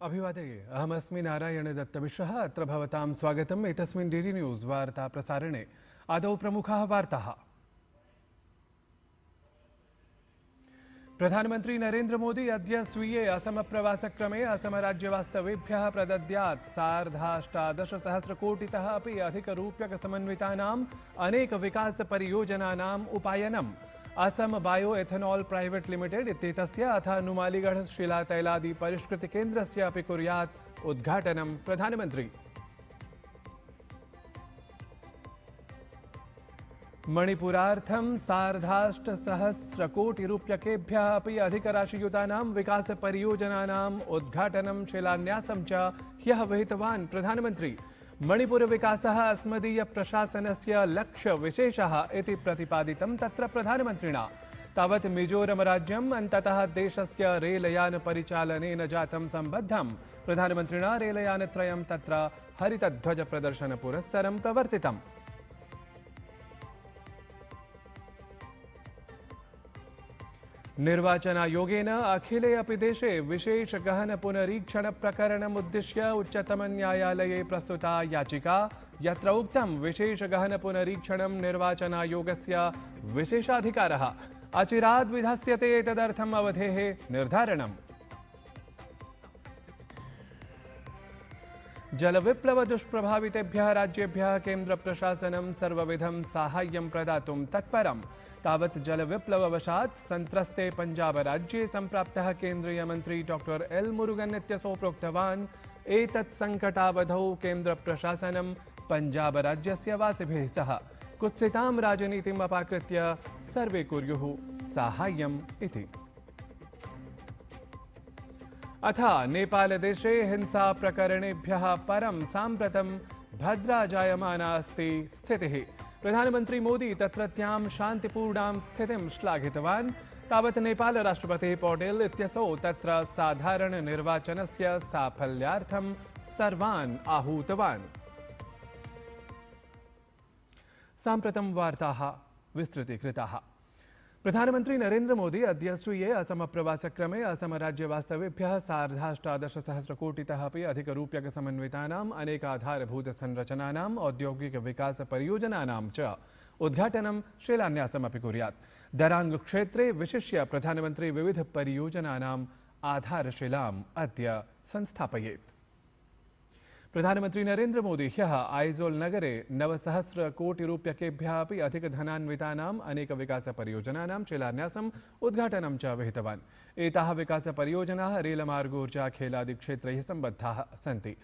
अभिवादये अहमस्मि नारायण दत्तमिश्रः। अत्र भवतां स्वागतम् एतस्मिन् डीडी न्यूज़ वार्ता प्रसारणे। आदौ प्रमुखाः वार्ताः। प्रधानमन्त्री नरेन्द्र मोदी अद्य स्वीये असम प्रवासक्रमे असम राज्यवास्तवेभ्यः प्रदद्यात् सार्धाष्टादशसहस्रकोटितः अपि अधिकरूप्यकसमन्वितानाम् अनेक विकासपरियोजनानाम् उपायनम्। Assam bio ethanol private limited इत्येतस्य अथ नुमालीगढ़ शिलातैलादि परिष्कृतिकेन्द्रस्य अपि कुर्यात् उद्घाटनं प्रधानमन्त्री। मणिपुरार्थं सार्धाष्टसहस्रकोटिरूप्यकेभ्यः अपि अधिकराशियुतानां विकासपरियोजनानाम् उद्घाटनं शिलान्यासं च ह्यः विहितवान् प्रधानमन्त्री। मणिपुर विकासः अस्मदीय प्रशासनस्य लक्ष्यविशेषः इति प्रतिपादितं तत्र प्रधानमन्त्रिणा। तावत् मिजोरम राज्यम् अन्ततः देशस्य रेलयानपरिचालनेन जातं सम्बद्धं। प्रधानमन्त्रिणा रेलयानत्रयं तत्र हरितध्वजप्रदर्शनपुरस्सरं प्रवर्तितम्। निर्वाचनायोगेन अखिले अपि देशे विशेष गहन पुनरीक्षण प्रकरणमुद्दिश्य उच्चतमन्यायालये प्रस्तुता याचिका, यत्र उक्तं विशेष गहन पुनरीक्षणं निर्वाचनायोगस्य विशेषाधिकारः। अचिराद् विधास्यते एतदर्थम् अवधेः निर्धारणम्। जलविप्लव दुष्प्रभावितेभ्यः राज्येभ्यः केन्द्र प्रशासनं सर्वविधं साहाय्यं प्रदातुं तत्परम्। तावत् जलविप्लववशात् संत्रस्ते पंजाब राज्ये सम्प्राप्तः केन्द्रीय मन्त्री डॉक्टर एल मुरुगन इत्यसौ प्रोक्तवान्, एतत् संकटावधौ केन्द्र प्रशासनं पंजाब राज्यस्य वासिभिः सह कुत्सितां राजनीतिम् अपाकृत्य सर्वे कुर्युः साहाय्यम् इति। अथ नेपालदेशे हिंसा प्रकरणेभ्यः परं साम्प्रतं भद्रा जायमाना अस्ति स्थितिः। प्रधानमन्त्री मोदी तत्रत्यां शान्तिपूर्णां स्थितिं श्लाघितवान्। तावत् नेपाल राष्ट्रपतिः पौडेल इत्यसौ तत्र साधारण निर्वाचनस्य साफल्यार्थं सर्वान् आहूतवान्। साम्प्रतं वार्ताः विस्तृतीकृताः। प्रधानमन्त्री नरेन्द्र मोदी अद्य स्वीये असम प्रवासक्रमे असम राज्यवास्तवेभ्यः सार्धाष्टादशसहस्रकोटितः अपि अधिकरूप्यकसमन्वितानाम् अनेकाधारभूतसंरचनानाम् औद्योगिकविकासपरियोजनानां च उद्घाटनं शिलान्यासमपि कुर्यात्। दरांग क्षेत्रे विशिष्य प्रधानमन्त्री विविधपरियोजनानाम् आधारशिलाम् अद्य संस्थापयेत्। प्रधानमन्त्री नरेन्द्र मोदी ह्यः आइजोल नगरे 9,सहस्रकोटिरूप्यकेभ्यः अपि अधिकधनान्वितानाम् अनेकविकासपरियोजनानां शिलान्यासम् उद्घाटनं च विहितवान्। एताः विकासपरियोजनाः रेलमार्गोर्जाखेलादिक्षेत्रैः सम्बद्धाः सन्ति।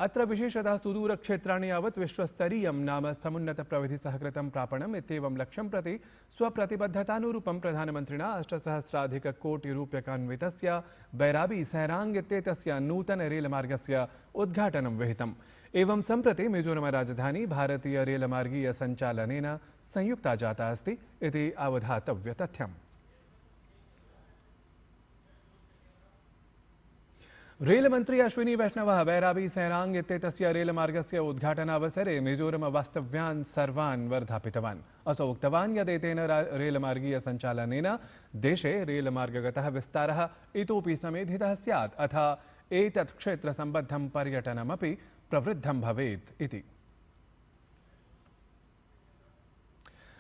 अत्र विशेषतः सुदूरक्षेत्राणि यावत् विश्वस्तरीयं नाम समुन्नतप्रविधिसहकृतं प्रापणम् इत्येवं लक्ष्यं प्रति स्वप्रतिबद्धतानुरूपं प्रधानमन्त्रिणा 8,सहस्राधिककोटिरूप्यकान्वितस्य बैराबी सैरांग इत्येतस्य नूतन रेलमार्गस्य उद्घाटनं विहितम्। एवं सम्प्रति मिजोरम राजधानी भारतीय रेलमार्गीय सञ्चालनेन संयुक्ता जाता अस्ति इति अवधातव्यतथ्यम्। रेलमन्त्री अश्विनी वैष्णवः बैराबी सैरांग इत्येतस्य रेलमार्गस्य उद्घाटनावसरे मिजोरम वास्तव्यान् सर्वान् वर्धापितवान्। असौ उक्तवान् यत् एतेन रेलमार्गीय सञ्चालनेन देशे रेलमार्गगतः विस्तारः इतोपि समेधितः स्यात्, अथ एतत् क्षेत्रसम्बद्धं पर्यटनमपि प्रवृद्धं भवेत् इति।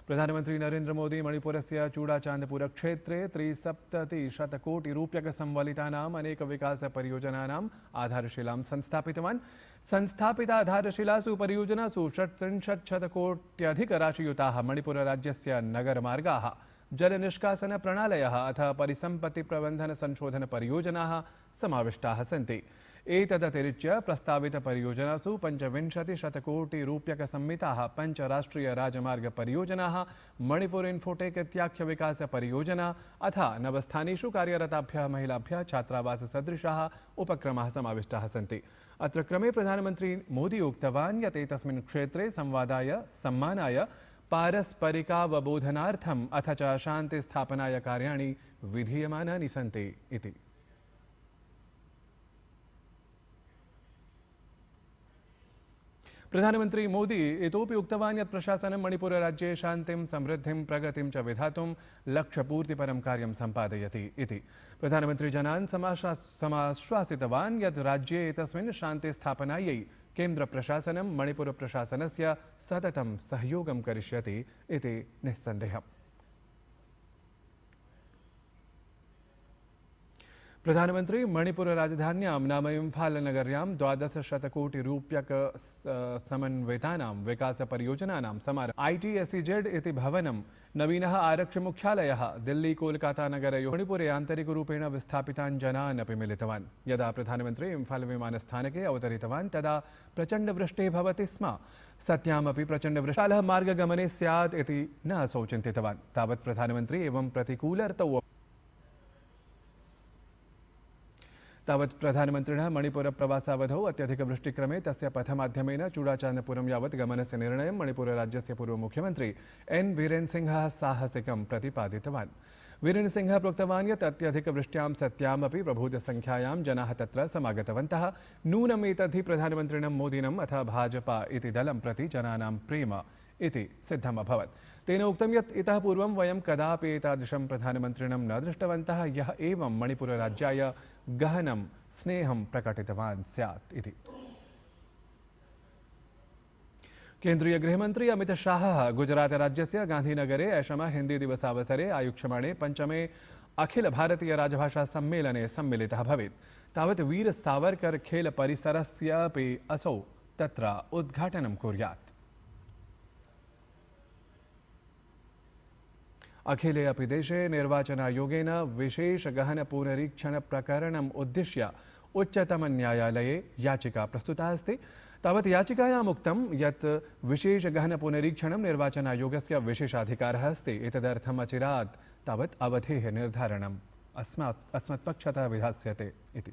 प्रधानमन्त्री नरेन्द्र मोदी मणिपुरस्य चूडाचान्दपुर क्षेत्रे 73,000,कोटिरूप्यकसंवलितानाम् अनेकविकासपरियोजनानाम् आधारशिलां संस्थापितवान्। संस्थापिताधारशिलासु परियोजनासु 37,000,कोट्यधिकराशियुताः मणिपुरराज्यस्य नगरमार्गाः, जलनिष्कासनप्रणालयः अथ परिसम्पत्तिप्रबन्धनसंशोधनपरियोजनाः समाविष्टाः सन्ति। एतदतिरिच्य प्रस्तावितपरियोजनासु 25,000,कोटिरूप्यकसंमिताः 5 राष्ट्रियराजमार्गपरियोजनाः, मणिपुर इन्फोटेक इत्याख्यविकासपरियोजना अथ नवस्थानेषु कार्यरताभ्यः महिलाभ्यः छात्रावाससदृशाः उपक्रमाः समाविष्टाः सन्ति। अत्र क्रमे प्रधानमन्त्री मोदी उक्तवान् यत् एतस्मिन् क्षेत्रे संवादाय, सम्मानाय, पारस्परिकावबोधनार्थम् अथ च शान्तिस्थापनाय कार्याणि विधीयमानानि सन्ति इति। प्रधानमंत्री मोदी इतोपि उक्तवान् यत् प्रशासनं मणिपुरराज्ये शान्तिं समृद्धिं प्रगतिं च विधातुं लक्ष्यपूर्तिपरं कार्यं सम्पादयति इति। प्रधानमन्त्री जनान् समाश्वासितवान् यत् राज्ये एतस्मिन् शान्तिस्थापनायै केन्द्रप्रशासनं मणिपुरप्रशासनस्य सततं सहयोगं करिष्यति इति निस्सन्देहम्। प्रधानमंत्री मणिपुर राजधान्यां नाम इम्फालनगर्यां 1200-कोटिरूप्यक समन्वितानां विकासपरियोजनानां समारम्भः। ITSEZ इति भवनं, नवीनः आरक्षिमुख्यालयः, दिल्ली कोलकातानगरयोः मणिपुरे आन्तरिकरूपेण विस्थापितान् जनान् अपि मिलितवान्। यदा प्रधानमंत्री इम्फाल विमानस्थानके अवतरितवान् तदा प्रचण्डवृष्टिः भवति स्म। सत्यामपि प्रचण्डवृष्टिकालः मार्गगमने स्यात् इति न असौ चिन्तितवान्। तावत् प्रधानमंत्री एवं प्रतिकूलर्तौ तावत् प्रधानमन्त्रिणः मणिपुरप्रवासावधौ अत्यधिकवृष्टिक्रमे तस्य पथमाध्यमेन चूडाचान्दपुरं यावत् गमनस्य निर्णयं मणिपुरराज्यस्य पूर्वमुख्यमन्त्री N. वीरेनसिंहः साहसिकं प्रतिपादितवान्। वीरेनसिंहः प्रोक्तवान् यत् अत्यधिकवृष्ट्यां सत्यामपि प्रभूतसंख्यायां जनाः तत्र समागतवन्तः। नूनमेतद्धि प्रधानमन्त्रिणं मोदिनम् अथ भाजपा इति दलं प्रति जनानां प्रेम इति सिद्धम् अभवत्। तेन उक्तं यत् इतः पूर्वं वयं कदापि एतादृशं प्रधानमन्त्रिणं न दृष्टवन्तः यः एवं मणिपुरराज्याय गहनं स्नेहं प्रकटितवान् स्यात् इति। केन्द्रीय गृहमन्त्री अमित शाहः गुजरातराज्यस्य गान्धीनगरे ऐषम हिन्दी दिवसावसरे आयोक्ष्यमाणे पञ्चमे अखिल भारतीय राजभाषा सम्मेलने सम्मिलितः भवेत्। तावत् वीर सावरकर खेल परिसरस्यापि असौ तत्र उद्घाटनं कुर्यात्। अखिले अपि देशे निर्वाचनायोगेन विशेष गहन पुनरीक्षण प्रकरणम् उद्दिश्य उच्चतमन्यायालये याचिका प्रस्तुता अस्ति। तावत् याचिकायाम् उक्तं यत् विशेष गहन पुनरीक्षणं निर्वाचनायोगस्य विशेषाधिकारः अस्ति। एतदर्थम् अचिरात् तावत् अवधेः निर्धारणम् अस्मत्पक्षतः विधास्यते इति।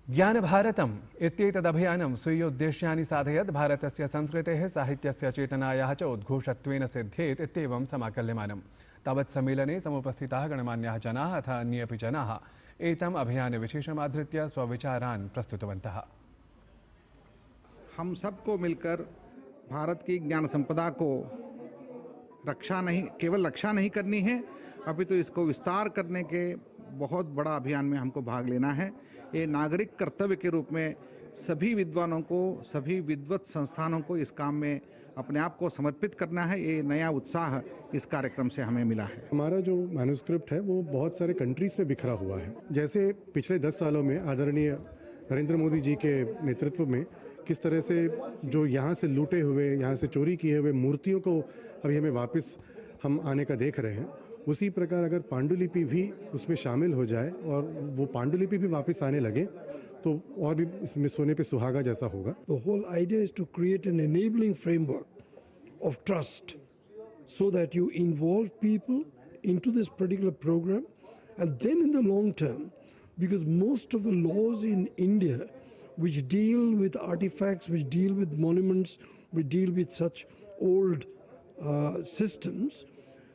ज्ञानभारतम् इत्येतदभियानं स्वीयोद्देश्यानि साधयत् भारतस्य संस्कृतेः साहित्यस्य चेतनायाः च उद्घोषत्वेन सिद्ध्येत् इत्येवं समाकल्यमानम्। तावत् सम्मेलने समुपस्थिताः गणमान्याः जनाः अथ अन्येऽपि जनाः एतम् अभियानविशेषमाधृत्य स्वविचारान् प्रस्तुतवन्तः। हम सबको मिलकर भारत की ज्ञान संपदा को केवल रक्षा नहीं करनी है, अपितु इसको विस्तार करने के बहुत बड़ा अभियान में हमको भाग लेना है। ये नागरिक कर्तव्य के रूप में सभी विद्वानों को, सभी विद्वत संस्थानों को इस काम में अपने आप को समर्पित करना है। ये नया उत्साह इस कार्यक्रम से हमें मिला है। हमारा जो मैन्युस्क्रिप्ट है वो बहुत सारे कंट्रीज में बिखरा हुआ है। जैसे पिछले 10 सालों में आदरणीय नरेंद्र मोदी जी के नेतृत्व में किस तरह से जो यहाँ से लूटे हुए, यहाँ से चोरी किए हुए मूर्तियों को अभी हमें वापस हम आने का देख रहे हैं, उसी प्रकार अगर पांडुलिपि भी उसमें शामिल हो जाए और वो पांडुलिपि भी वापस आने लगे तो और भी इसमें सोने पे सुहागा जैसा होगा। The whole idea is to create an enabling framework of trust so that you involve people into this particular program, and then in the long term, because most of the laws in India which deal with artifacts, which deal with monuments, which deal with such old systems,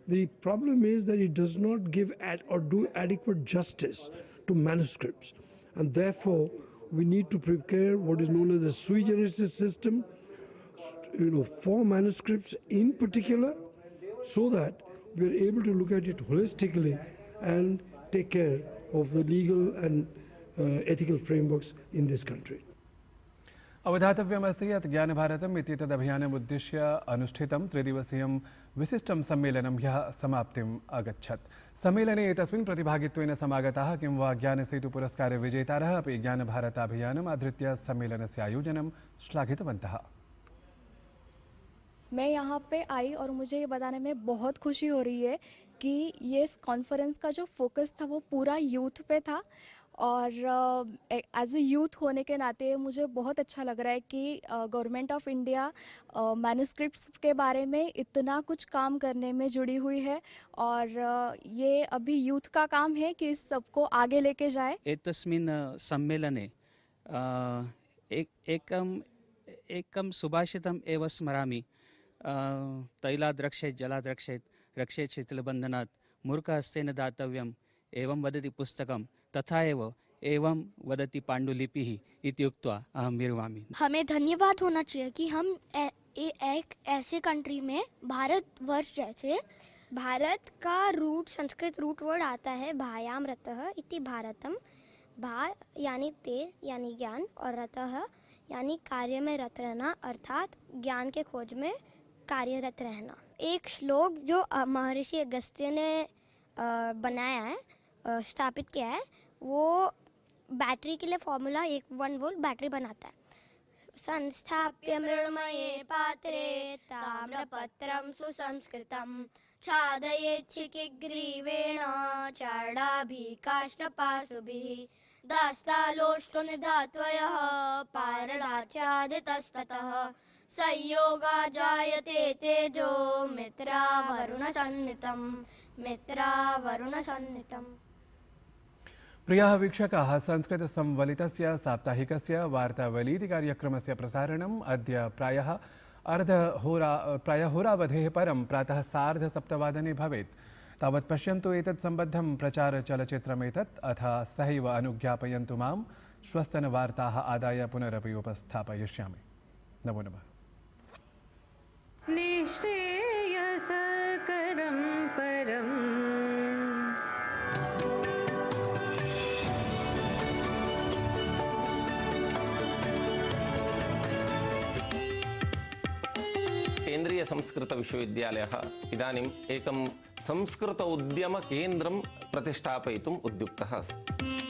the problem is that it does not give or do adequate justice to manuscripts, and therefore we need to prepare what is known as a sui generis system, for manuscripts in particular, so that we are able to look at it holistically and take care of the legal and ethical frameworks in this country. अवधातव्यमस्ति यत् ज्ञानभारतम् इत्येतदभियानमुद्दिश्य अनुष्ठितं त्रिदिवसीयं विशिष्टं सम्मेलनं ह्यः समाप्तिम् अगच्छत्। सम्मेलने एतस्मिन् प्रतिभागित्वेन समागताः किं वा ज्ञानसेतुपुरस्कारविजेतारः अपि ज्ञानभारताभियानम् आधृत्य सम्मेलनस्य आयोजनं श्लाघितवन्तः। मैं यहाँ पे आई और मुझे ये बताने में बहुत खुशी हो रही है कि ये कॉन्फ्रेंस का जो फोकस था वो पूरा यूथ पे था, और एज ए यूथ होने के नाते मुझे बहुत अच्छा लग रहा है कि गवर्नमेंट ऑफ इंडिया मैन्युस्क्रिप्ट्स के बारे में इतना कुछ काम करने में जुड़ी हुई है, और ये अभी यूथ का काम है कि इस सबको आगे लेके जाए। एतस्मिन् सम्मेलने एकं सुभाषितम् एव स्मरामि। तैलाद् रक्षेत् जलाद् रक्षेत् शीतलबन्धनात् मूर्खहस्तेन दातव्यम् एवं वदति पुस्तकं, तथा एव एवं वदति पाण्डुलिपिः इति उक्त्वा अहं विरमामि। हमें धन्यवाद होना चाहिए कि हम एक ऐसे कंट्री में भारतवर्ष जैसे भारत का रूट संस्कृत रूट वर्ड आता है भायाम रतः इति भारतम। भा यानी तेज यानी ज्ञान और रतः यानी कार्य में रत रहना अर्थात ज्ञान के खोज में कार्यरत रहना। एक श्लोक जो महर्षि अगस्त्य ने बनाया है, स्थापित किया है, वो बैटरी के लिए फॉर्मूला 1 वोल्ट बैटरी बनाता है। संस्थाप्य मृण्मये पात्रे ताम्रपत्रं सुसंस्कृतं छादयेच्छिकिग्रीवेण चार्डाभिकाष्ठपाशुभिः दास्तालोष्टुनिधात्वयः पारडाचादितस्ततः संयोगा जायते तेजो मित्रावरुणसन्नितम्। प्रियाः वीक्षकाः, संस्कृतसंवलितस्य साप्ताहिकस्य वार्तावलीति कार्यक्रमस्य प्रसारणम् अद्य प्रायः होरावधेः परं प्रातः 7:30 भवेत्। तावत् पश्यन्तु एतत् सम्बद्धं प्रचारचलचित्रमेतत्, अथ सहैव अनुज्ञापयन्तु मां। श्वस्तनवार्ताः आदाय पुनरपि उपस्थापयिष्यामि। नमो नमः। निःश्रेयसकरं परम् केन्द्रीय संस्कृत विश्वविद्यालयः इदानीम् एकं संस्कृत उद्यम केन्द्रं प्रतिष्ठापयितुम् उद्युक्तः अस्ति।